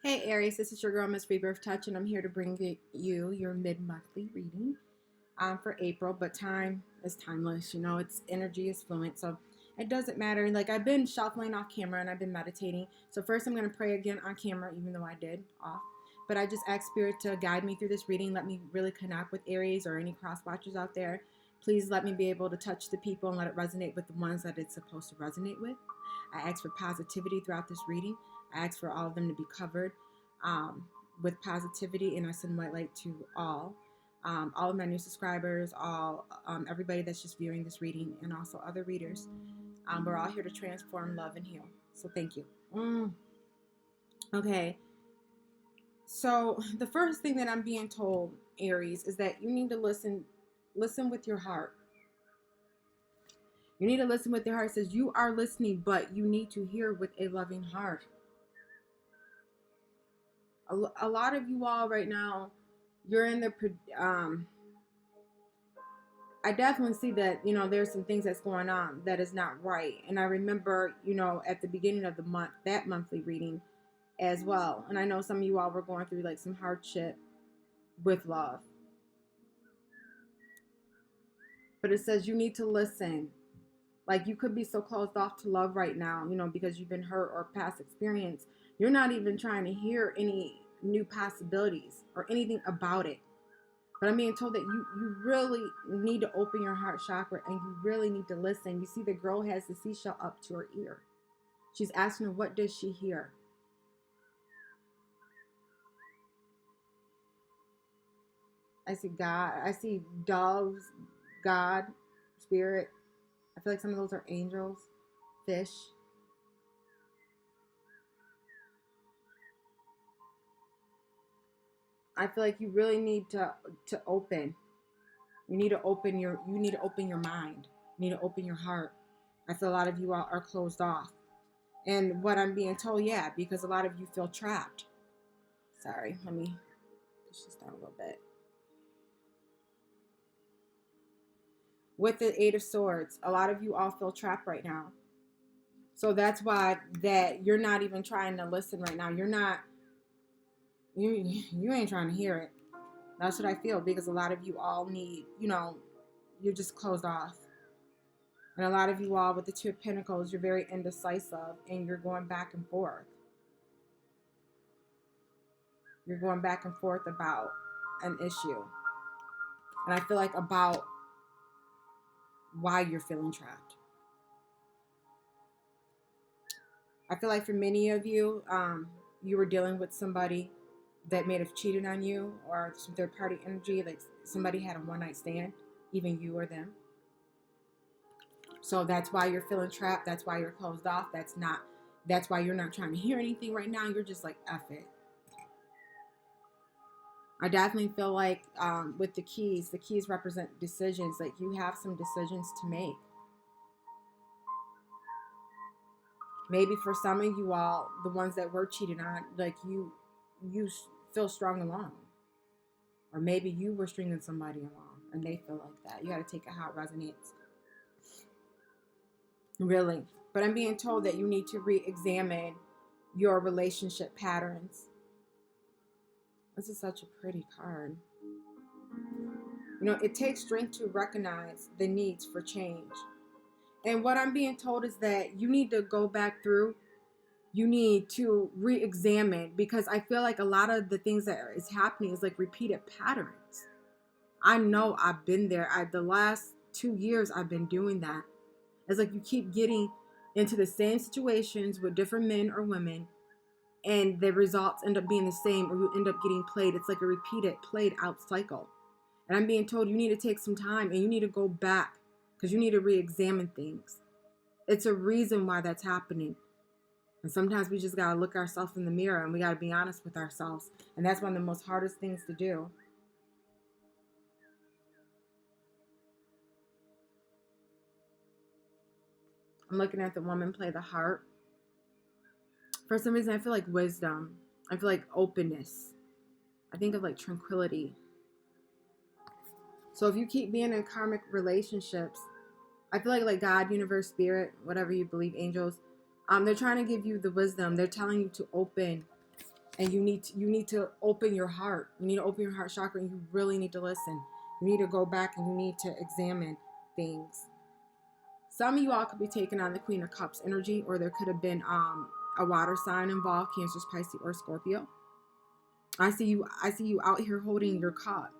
Hey Aries, this is your girl Miss Rebirth Touch, and I'm here to bring you your mid-monthly reading for April. But time is timeless, its energy is fluent, so it doesn't matter. Like, I've been shuffling off camera and I've been meditating. So first I'm gonna pray again on camera, even though I did off. But I just ask Spirit to guide me through this reading. Let me really connect with Aries or any cross watchers out there. Please let me be able to touch the people and let it resonate with the ones that it's supposed to resonate with. I ask for positivity throughout this reading. I ask for all of them to be covered um, with positivity, and I send white light to all of my new subscribers, all everybody that's just viewing this reading, and also other readers. We're all here to transform, love, and heal. So thank you. Okay. So the first thing that I'm being told, Aries, is that you need to listen with your heart. You need to listen with your heart. It says you are listening, but you need to hear with a loving heart. A lot of you all right now, you're in the I definitely see that, there's some things that's going on that is not right. And I remember, at the beginning of the month, that monthly reading as well. And I know some of you all were going through like some hardship with love. But it says you need to listen. Like, you could be so closed off to love right now, because you've been hurt or past experience. You're not even trying to hear any new possibilities or anything about it. But I'm being told that you really need to open your heart chakra and you really need to listen. You see, the girl has the seashell up to her ear. She's asking her, what does she hear? I see God. I see doves, God, spirit. I feel like some of those are angels, fish. I feel like you really need to open. You need to open your mind. You need to open your heart. I feel a lot of you all are closed off. And what I'm being told, yeah, because a lot of you feel trapped. Sorry, let me push this down a little bit. With the Eight of Swords, a lot of you all feel trapped right now. So that's why that you're not even trying to listen right now. You ain't trying to hear it. That's what I feel, because a lot of you all need, you're just closed off. And a lot of you all with the Two of Pentacles, you're very indecisive and you're going back and forth. You're going back and forth about an issue. And I feel like about why you're feeling trapped. I feel like for many of you, you were dealing with somebody that may have cheated on you, or some third party energy, like somebody had a one night stand, even you or them. So that's why you're feeling trapped. That's why you're closed off. That's why you're not trying to hear anything right now. You're just like, F it. I definitely feel like with the keys represent decisions. Like, you have some decisions to make. Maybe for some of you all, the ones that were cheated on, like you feel strong alone. Or maybe you were stringing somebody along and they feel like that. You got to take it how it resonates. Really. But I'm being told that you need to re-examine your relationship patterns. This is such a pretty card. It takes strength to recognize the needs for change. And what I'm being told is that you need to go back through. You need to re-examine, because I feel like a lot of the things that is happening is like repeated patterns. I know I've been there. The last 2 years I've been doing that. It's like you keep getting into the same situations with different men or women, and the results end up being the same, or you end up getting played. It's like a repeated, played out cycle. And I'm being told you need to take some time and you need to go back, because you need to re-examine things. It's a reason why that's happening. And sometimes we just got to look ourselves in the mirror and we got to be honest with ourselves. And that's one of the most hardest things to do. I'm looking at the woman play the harp. For some reason, I feel like wisdom. I feel like openness. I think of like tranquility. So if you keep being in karmic relationships, I feel like God, universe, spirit, whatever you believe, angels, they're trying to give you the wisdom. They're telling you to open And you need to open your heart. You need to open your heart chakra, and you really need to listen. You need to go back and you need to examine things. Some of you all could be taking on the Queen of Cups energy, or there could have been a water sign involved, Cancer, Pisces, or Scorpio. I see you out here holding your cup.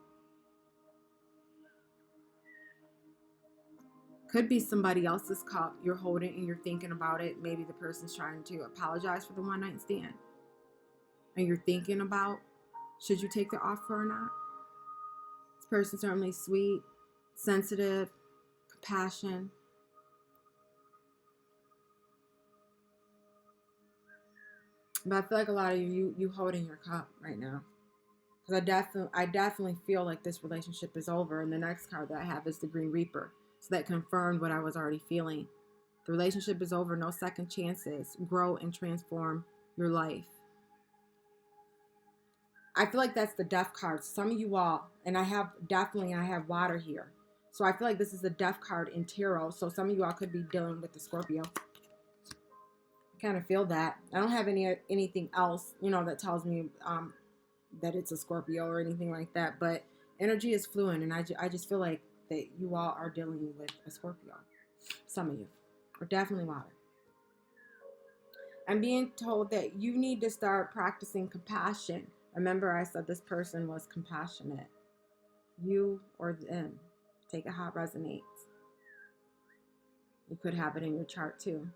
Could be somebody else's cup you're holding and you're thinking about it. Maybe the person's trying to apologize for the one night stand. And you're thinking about, should you take the offer or not? This person's certainly sweet, sensitive, compassion. But I feel like a lot of you holding your cup right now. Because I definitely feel like this relationship is over. And the next card that I have is the Green Reaper. So that confirmed what I was already feeling. The relationship is over. No second chances. Grow and transform your life. I feel like that's the death card. Some of you all, and I have water here. So I feel like this is the death card in tarot. So some of you all could be dealing with the Scorpio. I kind of feel that. I don't have anything else, that tells me that it's a Scorpio or anything like that. But energy is fluid, and I just feel like that you all are dealing with a Scorpio. Some of you are definitely water. I'm being told that you need to start practicing compassion. Remember, I said this person was compassionate. You or them. Take it how it resonates. You could have it in your chart too.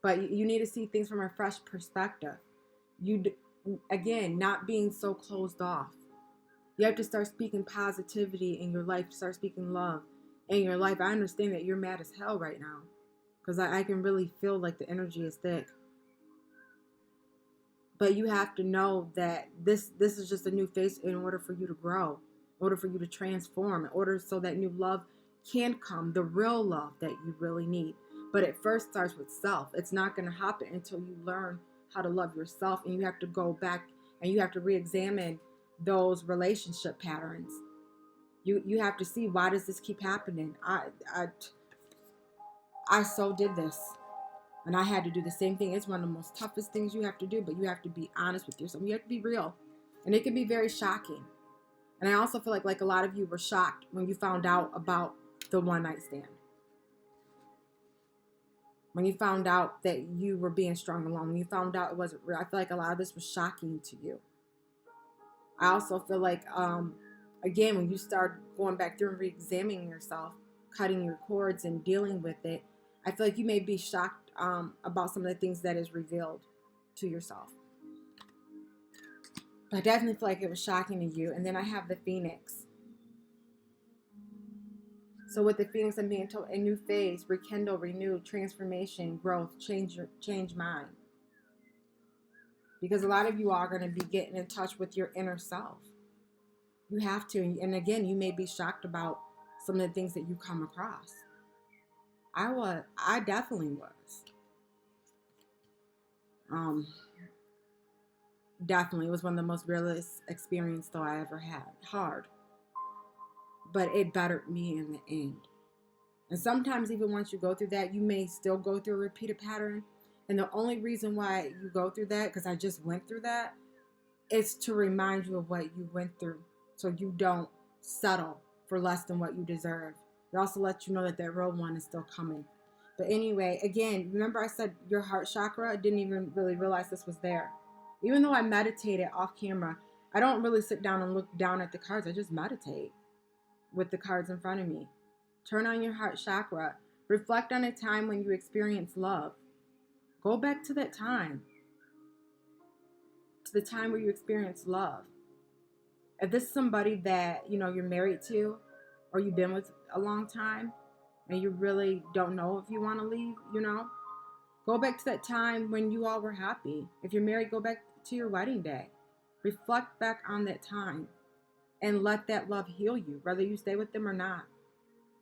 But you need to see things from a fresh perspective. Again, not being so closed off. You have to start speaking positivity in your life. Start speaking love in your life. I understand that you're mad as hell right now. Because I can really feel like the energy is thick. But you have to know that this is just a new phase in order for you to grow, in order for you to transform, in order so that new love can come, the real love that you really need. But it first starts with self. It's not going to happen until you learn how to love yourself, and you have to go back and you have to re-examine those relationship patterns. You have to see, why does this keep happening? I so did this. And I had to do the same thing. It's one of the most toughest things you have to do, but you have to be honest with yourself. You have to be real. And it can be very shocking. And I also feel like a lot of you were shocked when you found out about the one night stand. When you found out that you were being strung along. When you found out it wasn't real. I feel like a lot of this was shocking to you. I also feel like, again, when you start going back through and re-examining yourself, cutting your cords and dealing with it, I feel like you may be shocked about some of the things that is revealed to yourself. But I definitely feel like it was shocking to you. And then I have the Phoenix. So with the Phoenix, I'm being told a new phase, rekindle, renew, transformation, growth, change mind. Because a lot of you are going to be getting in touch with your inner self. You have to. And again, you may be shocked about some of the things that you come across. I definitely was. Definitely, it was one of the most realist experiences though I ever had. Hard. But it bettered me in the end. And sometimes even once you go through that, you may still go through a repeated pattern. And the only reason why you go through that, because I just went through that, is to remind you of what you went through. So you don't settle for less than what you deserve. It also lets you know that real one is still coming. But anyway, again, remember I said your heart chakra? I didn't even really realize this was there. Even though I meditated off camera, I don't really sit down and look down at the cards. I just meditate with the cards in front of me. Turn on your heart chakra. Reflect on a time when you experienced love. Go back to that time. To the time where you experienced love. If this is somebody that, you're married to, or you've been with a long time, and you really don't know if you want to leave, go back to that time when you all were happy. If you're married, go back to your wedding day. Reflect back on that time and let that love heal you, whether you stay with them or not.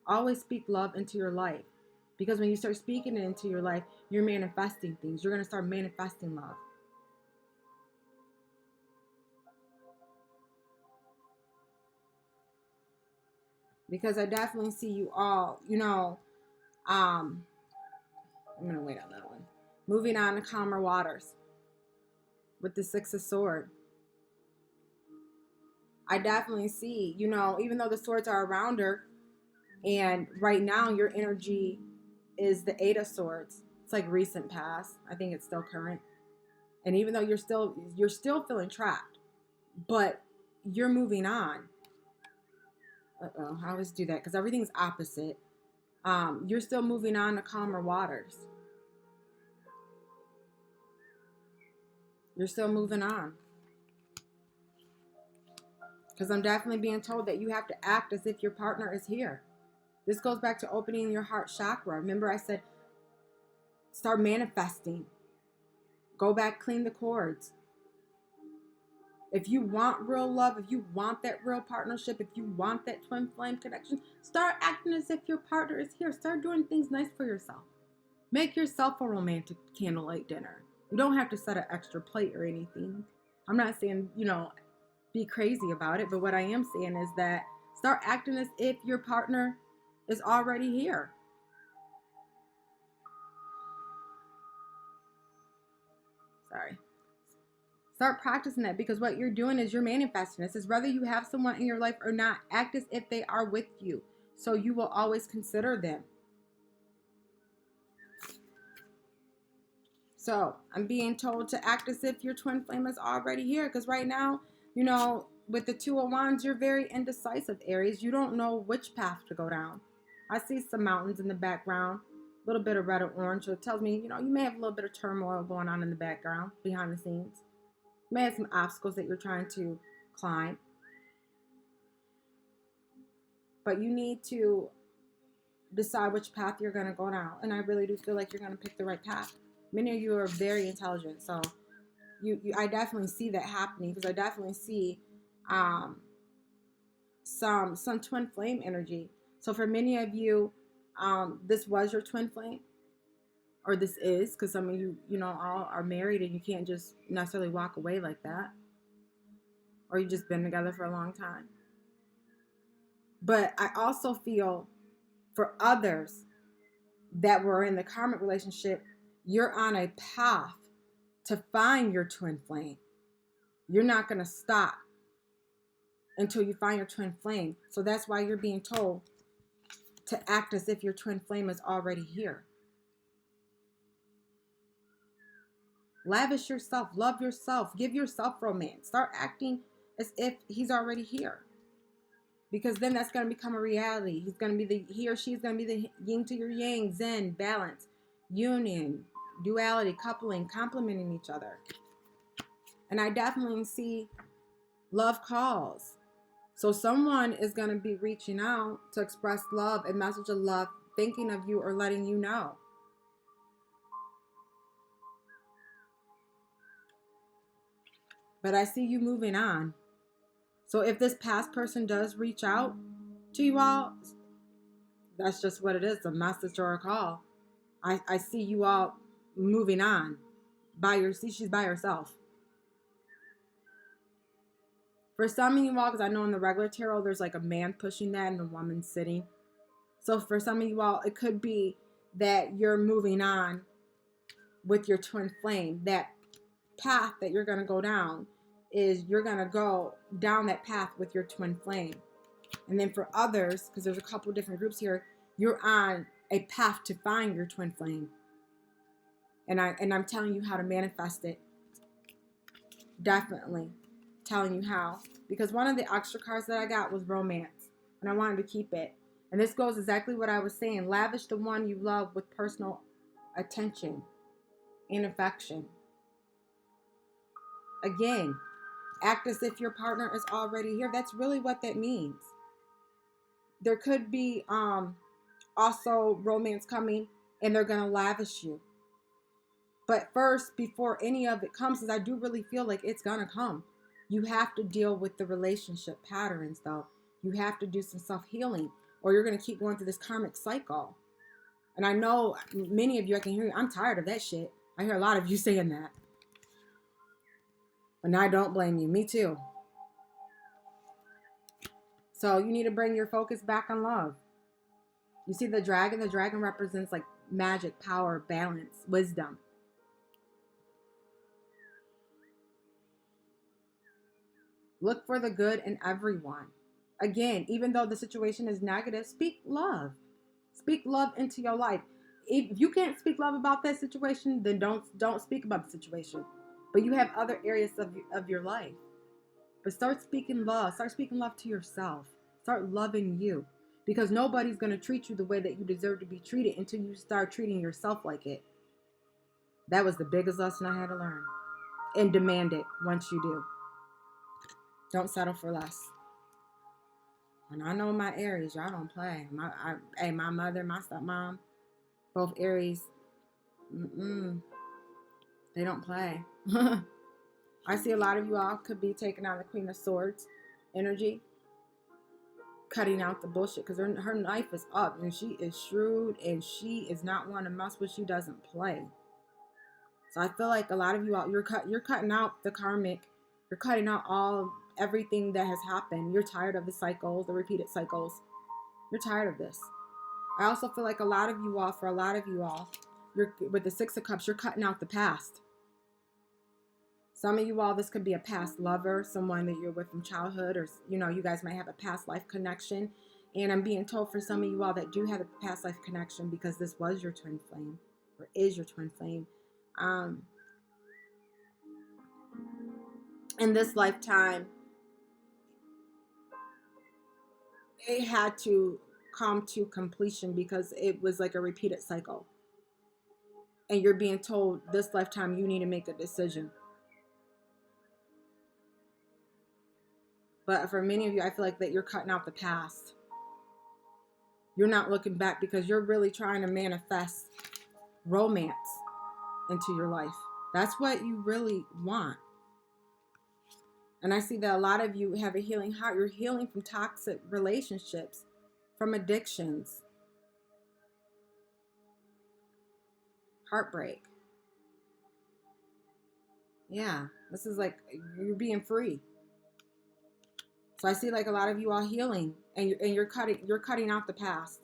Always speak love into your life, because when you start speaking it into your life, you're manifesting things. You're going to start manifesting love. Because I definitely see you all, I'm going to wait on that one. Moving on to calmer waters. with the Six of Swords. I definitely see, you know, even though the swords are around her, and right now your energy is the Eight of Swords. It's like recent past. I think it's still current. And even though you're still feeling trapped, but you're moving on. Uh-oh, I always do that because everything's opposite. You're still moving on to calmer waters. You're still moving on. Because I'm definitely being told that you have to act as if your partner is here. This goes back to opening your heart chakra. Remember I said, start manifesting. Go back, clean the cords. If you want real love, if you want that real partnership, if you want that twin flame connection, start acting as if your partner is here. Start doing things nice for yourself. Make yourself a romantic candlelight dinner. You don't have to set an extra plate or anything. I'm not saying, you know, be crazy about it, but what I am saying is that start acting as if your partner is already here. Sorry. Start practicing that, because what you're doing is you're manifesting. It says whether you have someone in your life or not, act as if they are with you, so you will always consider them. So I'm being told to act as if your twin flame is already here, because right now, you know, with the Two of Wands, you're very indecisive, Aries. You don't know which path to go down. I see some mountains in the background, a little bit of red or orange. So it tells me, you know, you may have a little bit of turmoil going on in the background, behind the scenes. You may have some obstacles that you're trying to climb. But you need to decide which path you're going to go down. And I really do feel like you're going to pick the right path. Many of you are very intelligent. So I definitely see that happening, because I definitely see some twin flame energy. So for many of you, this was your twin flame, or this is, because some of you, you know, all are married and you can't just necessarily walk away like that, or you've just been together for a long time. But I also feel for others that were in the karmic relationship, you're on a path to find your twin flame. You're not going to stop until you find your twin flame. So that's why you're being told to act as if your twin flame is already here. Lavish yourself, love yourself, give yourself romance. Start acting as if he's already here. Because then that's going to become a reality. He's going to be he or she's going to be the yin to your yang, zen, balance, union, duality, coupling, complementing each other. And I definitely see love calls. So someone is going to be reaching out to express love, a message of love, thinking of you or letting you know. But I see you moving on. So if this past person does reach out to you all, that's just what it is, a message or a call. I see you all moving on. She's by herself. For some of you all, because I know in the regular tarot, there's like a man pushing that and a woman sitting. So for some of you all, it could be that you're moving on with your twin flame. That path that you're going to go down is you're going to go down that path with your twin flame. And then for others, because there's a couple different groups here, you're on a path to find your twin flame. And I'm telling you how to manifest it. Definitely telling you how. Because one of the extra cards that I got was romance. And I wanted to keep it. And this goes exactly what I was saying. Lavish the one you love with personal attention and affection. Again, act as if your partner is already here. That's really what that means. There could be also romance coming, and they're going to lavish you. But first, before any of it comes, because I do really feel like it's going to come, you have to deal with the relationship patterns, though. You have to do some self-healing, or you're going to keep going through this karmic cycle. And I know many of you, I can hear you, I'm tired of that shit. I hear a lot of you saying that. And I don't blame you. Me too. So you need to bring your focus back on love. You see the dragon? The dragon represents like magic, power, balance, wisdom. Look for the good in everyone. Again, even though the situation is negative, speak love. Speak love into your life. If you can't speak love about that situation, then don't speak about the situation. But you have other areas of your life. But start speaking love. Start speaking love to yourself. Start loving you. Because nobody's going to treat you the way that you deserve to be treated until you start treating yourself like it. That was the biggest lesson I had to learn. And demand it once you do. Don't settle for less. And I know my Aries, y'all don't play. My mother, my stepmom, both Aries, they don't play. I see a lot of you all could be taking on the Queen of Swords energy, cutting out the bullshit, because her knife is up and she is shrewd and she is not one to mess with. She doesn't play. So I feel like a lot of you all, you're cutting out the karmic, you're cutting out everything that has happened. You're tired of the cycles, the repeated cycles. You're tired of this. I also feel like for a lot of you all, you're with the Six of Cups, you're cutting out the past. Some of you all, this could be a past lover, someone that you're with from childhood, or you guys might have a past life connection. And I'm being told for some of you all that do have a past life connection, because this was your twin flame, or is your twin flame. In this lifetime, it had to come to completion because it was like a repeated cycle. And you're being told this lifetime you need to make a decision. But for many of you, I feel like that you're cutting out the past. You're not looking back because you're really trying to manifest romance into your life. That's what you really want. And I see that a lot of you have a healing heart. You're healing from toxic relationships, from addictions, heartbreak. Yeah, this is like you're being free. So I see like a lot of you all healing, and you're cutting out the past.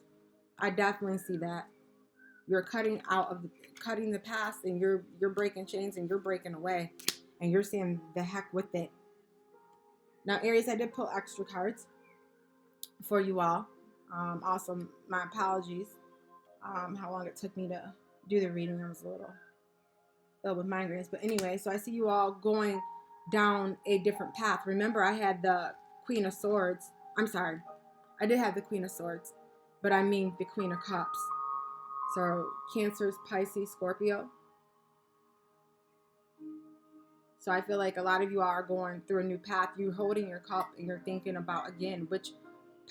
I definitely see that. You're cutting the past, and you're breaking chains, and you're breaking away, and you're saying the heck with it. Now, Aries, I did pull extra cards for you all. Also, my apologies. How long it took me to do the reading. I was a little ill with migraines, but anyway, so I see you all going down a different path. Remember, I had the Queen of Swords. I'm sorry, I did have the Queen of Swords, but I mean the Queen of Cups. So Cancers, Pisces, Scorpio. So I feel like a lot of you are going through a new path. You're holding your cup and you're thinking about, again, which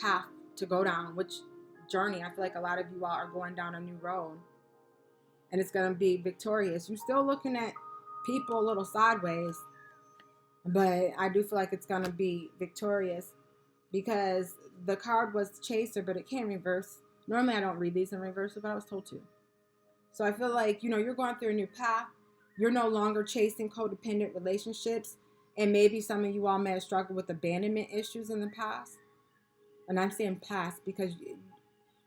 path to go down, which journey. I feel like a lot of you all are going down a new road. And it's going to be victorious. You're still looking at people a little sideways. But I do feel like it's going to be victorious. Because the card was Chaser, but it can't reverse. Normally I don't read these in reverse, but I was told to. So I feel like, you're going through a new path. You're no longer chasing codependent relationships. And maybe some of you all may have struggled with abandonment issues in the past. And I'm saying past because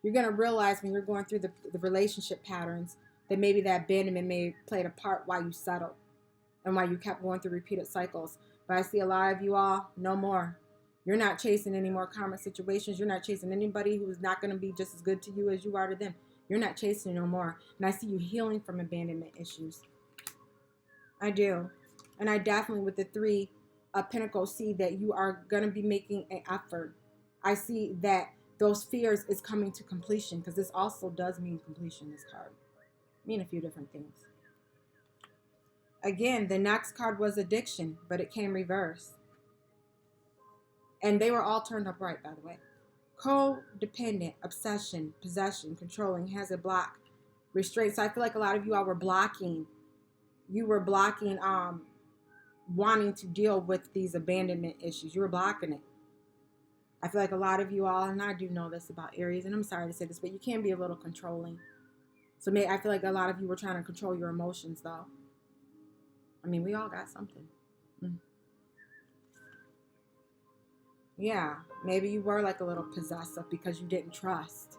you're going to realize when you're going through the relationship patterns that maybe that abandonment may have played a part why you settled and why you kept going through repeated cycles. But I see a lot of you all, no more. You're not chasing any more karmic situations. You're not chasing anybody who's not going to be just as good to you as you are to them. You're not chasing no more. And I see you healing from abandonment issues. I do. And I definitely, with the 3 of Pentacles, see that you are going to be making an effort. I see that those fears is coming to completion, because this also does mean completion, this card. Mean a few different things. Again, the next card was addiction, but it came reverse. And they were all turned up right, by the way. Codependent, obsession, possession, controlling, has a block, restraint. So I feel like a lot of you all were blocking. You were blocking wanting to deal with these abandonment issues. You were blocking it. I feel like a lot of you all, and I do know this about Aries, and I'm sorry to say this, but you can be a little controlling. So I feel like a lot of you were trying to control your emotions, though. I mean, we all got something. Yeah, maybe you were like a little possessive because you didn't trust.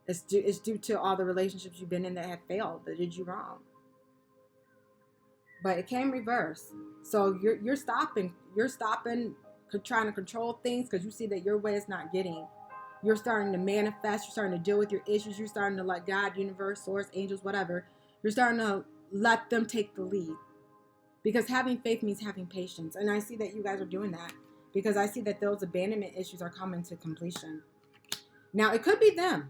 It's due to all the relationships you've been in that have failed, that did you wrong. But it came reverse. So you're stopping trying to control things because you see that your way is not getting. You're starting to manifest. You're starting to deal with your issues. You're starting to let God, universe, source, angels, whatever. You're starting to let them take the lead. Because having faith means having patience. And I see that you guys are doing that. Because I see that those abandonment issues are coming to completion. Now, it could be them.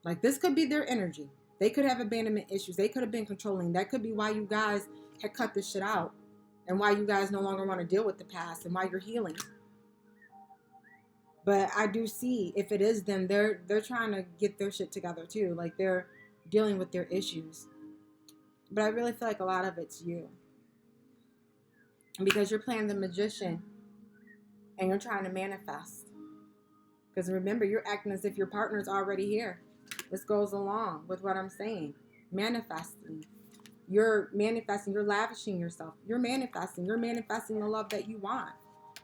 Like, this could be their energy. They could have abandonment issues. They could have been controlling. That could be why you guys had cut this shit out. And why you guys no longer want to deal with the past. And why you're healing. But I do see, if it is them, they're trying to get their shit together too. Like, they're dealing with their issues. But I really feel like a lot of it's you. Because you're playing the magician. And you're trying to manifest. Because remember, you're acting as if your partner's already here. This goes along with what I'm saying. Manifesting. You're manifesting. You're lavishing yourself. You're manifesting. You're manifesting the love that you want.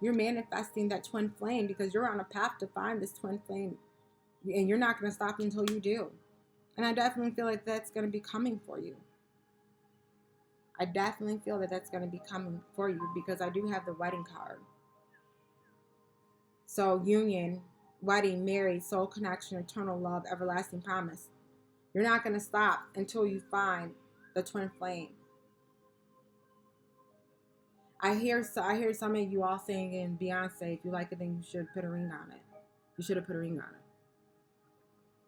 You're manifesting that twin flame because you're on a path to find this twin flame. And you're not going to stop until you do. And I definitely feel like that's going to be coming for you. I definitely feel that that's going to be coming for you because I do have the wedding card. So union, wedding, married, soul connection, eternal love, everlasting promise. You're not going to stop until you find the twin flame. I hear some of you all saying in Beyonce, if you like it, then you should put a ring on it. You should have put a ring on it.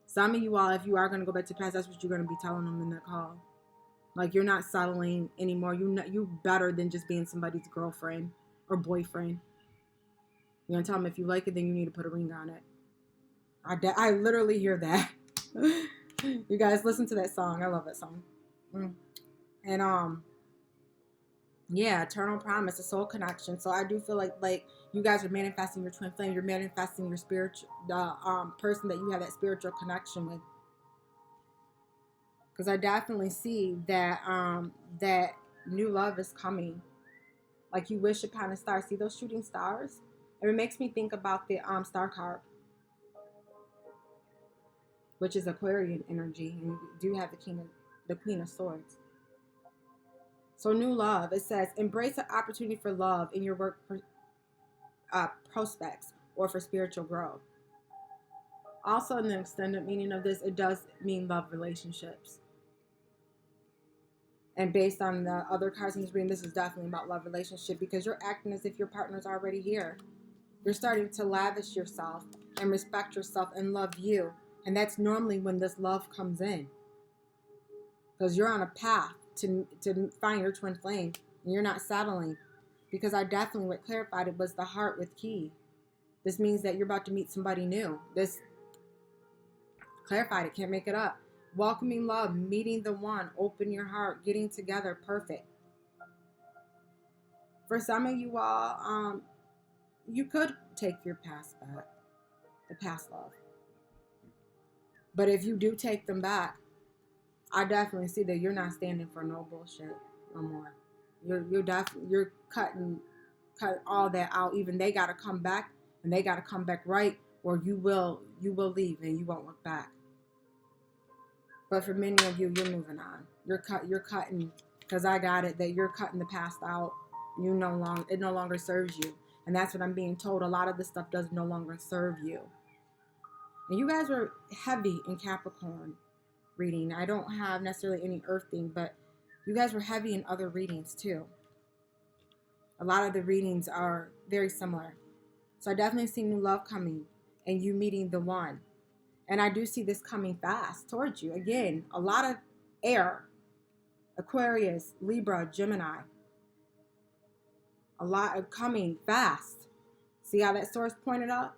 Some of you all, if you are going to go back to the past, that's what you're going to be telling them in that call. Like, you're not settling anymore. You better than just being somebody's girlfriend or boyfriend. You're going to tell them if you like it, then you need to put a ring on it. I literally hear that. You guys listen to that song. I love that song. And yeah, eternal promise, a soul connection. So I do feel like you guys are manifesting your twin flame. You're manifesting your spiritual person that you have that spiritual connection with. Because I definitely see that that new love is coming. Like you wish upon a star. See those shooting stars? And it makes me think about the star card, which is Aquarian energy, and you do have the Queen of Swords. So new love, it says, embrace the opportunity for love in your work prospects or for spiritual growth. Also, in the extended meaning of this, it does mean love relationships. And based on the other cards in this reading, this is definitely about love relationship because you're acting as if your partner's already here. You're starting to lavish yourself and respect yourself and love you. And that's normally when this love comes in. Because you're on a path to find your twin flame. And you're not settling. Because I definitely, what clarified it was the heart with key. This means that you're about to meet somebody new. This clarified it, can't make it up. Welcoming love, meeting the one, open your heart, getting together, perfect. For some of you all, you could take your past back, the past love. But if you do take them back, I definitely see that you're not standing for no bullshit no more. You're cutting all that out. Even they gotta come back, and they gotta come back right, or you will leave and you won't look back. But for many of you, you're moving on. You're cutting, because I got it, that you're cutting the past out. It no longer serves you. And that's what I'm being told. A lot of this stuff does no longer serve you. And you guys were heavy in Capricorn reading. I don't have necessarily any earth thing, but you guys were heavy in other readings too. A lot of the readings are very similar. So I definitely see new love coming and you meeting the one. And I do see this coming fast towards you. Again, a lot of air. Aquarius, Libra, Gemini. A lot of coming fast. See how that source pointed up?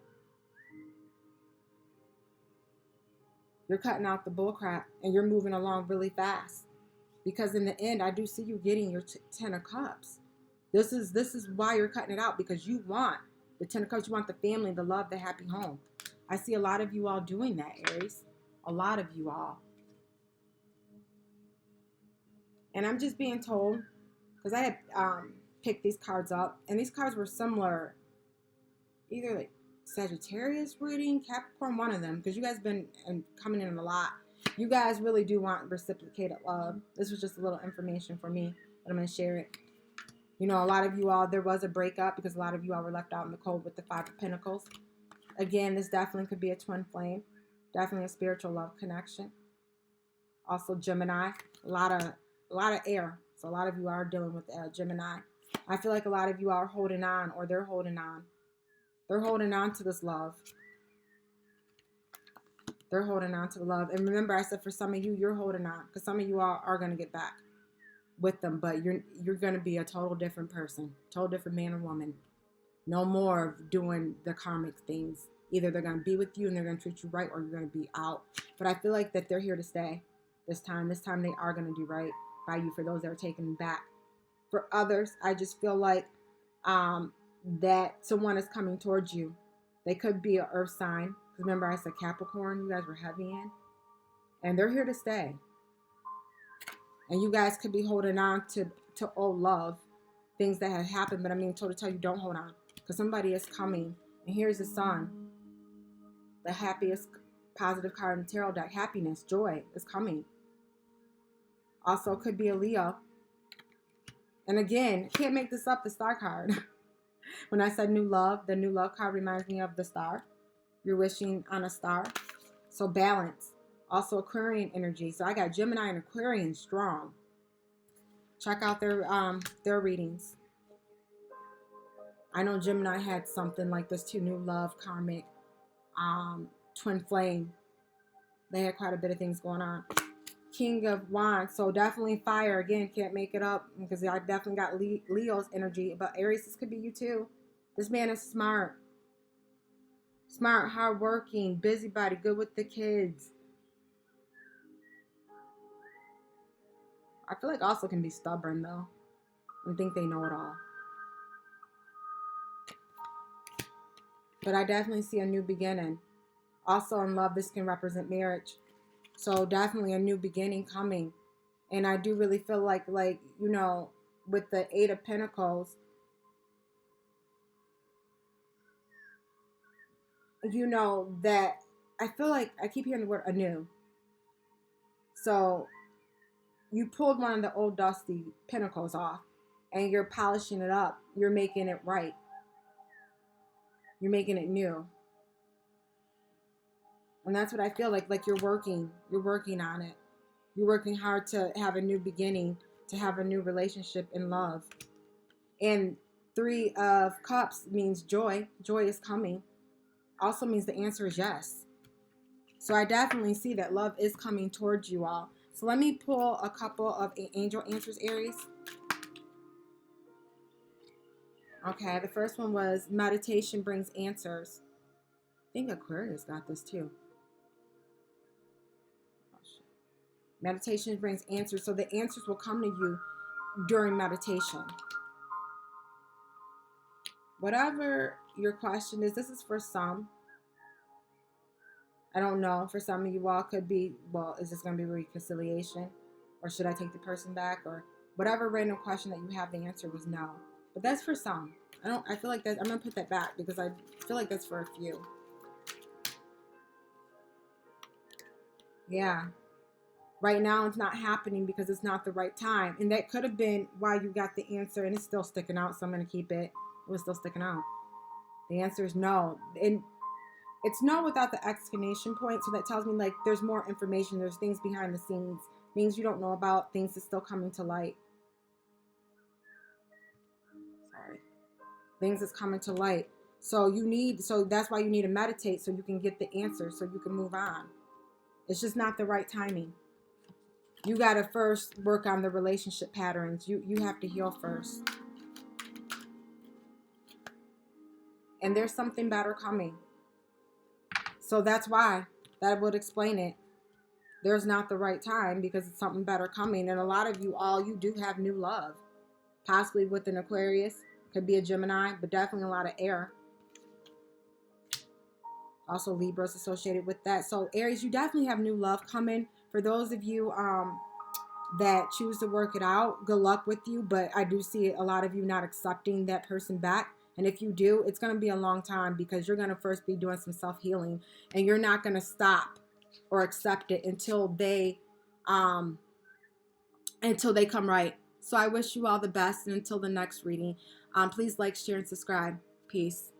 You're cutting out the bullcrap and you're moving along really fast. Because in the end, I do see you getting your 10 of Cups. This is why you're cutting it out, because you want the 10 of Cups. You want the family, the love, the happy home. I see a lot of you all doing that, Aries. A lot of you all. And I'm just being told, because I had picked these cards up, and these cards were similar, either like Sagittarius reading, Capricorn, one of them, because you guys been coming in a lot. You guys really do want reciprocated love. This was just a little information for me, but I'm going to share it. You know, a lot of you all, there was a breakup because a lot of you all were left out in the cold with the Five of Pentacles. Again, this definitely could be a twin flame. Definitely a spiritual love connection. Also Gemini, a lot of air. So a lot of you are dealing with Gemini. I feel like a lot of you are holding on, or they're holding on. They're holding on to this love. They're holding on to the love. And remember, I said for some of you, you're holding on, because some of you are going to get back with them, but you're going to be a total different person, total different man or woman. No more of doing the karmic things. Either they're going to be with you and they're going to treat you right, or you're going to be out. But I feel like that they're here to stay this time. This time they are going to do right by you, for those that are taken back. For others, I just feel like that someone is coming towards you. They could be an earth sign. Remember, I said Capricorn, you guys were heavy in. And they're here to stay. And you guys could be holding on to old love, things that have happened. But I'm being told to tell you, don't hold on, because somebody is coming. And here's the sun, the happiest positive card in the tarot deck. Happiness, joy is coming. Also, could be a Leo. And again, can't make this up, the star card. When I said new love, the new love card reminds me of the star. You're wishing on a star. So balance. Also Aquarian energy. So I got Gemini and Aquarian strong. Check out their readings. I know Gemini had something like this too. New love, karmic, twin flame. They had quite a bit of things going on. King of Wands. So definitely fire. Again, can't make it up, because I definitely got Leo's energy. But Aries, this could be you too. This man is smart. Smart, hardworking, busybody, good with the kids. I feel like also can be stubborn though, and think they know it all. But I definitely see a new beginning. Also in love, this can represent marriage. So definitely a new beginning coming. And I do really feel like, you know, with the Eight of Pentacles, you know, that I feel like I keep hearing the word anew. So you pulled one of the old dusty pentacles off and you're polishing it up. You're making it right. You're making it new. And that's what I feel like you're working on it. You're working hard to have a new beginning, to have a new relationship in love. And Three of Cups means joy. Joy is coming. Also means the answer is yes. So I definitely see that love is coming towards you all. So let me pull a couple of angel answers, Aries. Okay, the first one was meditation brings answers. I think Aquarius got this too. Meditation brings answers. So the answers will come to you during meditation. Whatever your question is, this is for some. I don't know. For some of you all could be, well, is this going to be reconciliation? Or should I take the person back? Or whatever random question that you have, the answer was no. But that's for some. I feel like that, I'm going to put that back because I feel like that's for a few. Yeah. Right now it's not happening because it's not the right time. And that could have been why you got the answer, and it's still sticking out, so I'm going to keep it. It was still sticking out. The answer is no. And it's no without the exclamation point, so that tells me like there's more information, there's things behind the scenes, things you don't know about, things that's still coming to light. Sorry. Things that's coming to light. So that's why you need to meditate, so you can get the answer, so you can move on. It's just not the right timing. You got to first work on the relationship patterns. You have to heal first. And there's something better coming. So that's why. That would explain it. There's not the right time because it's something better coming. And a lot of you you do have new love. Possibly with an Aquarius. Could be a Gemini, but definitely a lot of air. Also Libras associated with that. So Aries, you definitely have new love coming. For those of you that choose to work it out, good luck with you. But I do see a lot of you not accepting that person back. And if you do, it's going to be a long time because you're going to first be doing some self-healing. And you're not going to stop or accept it until they come right. So I wish you all the best, and until the next reading, please like, share, and subscribe. Peace.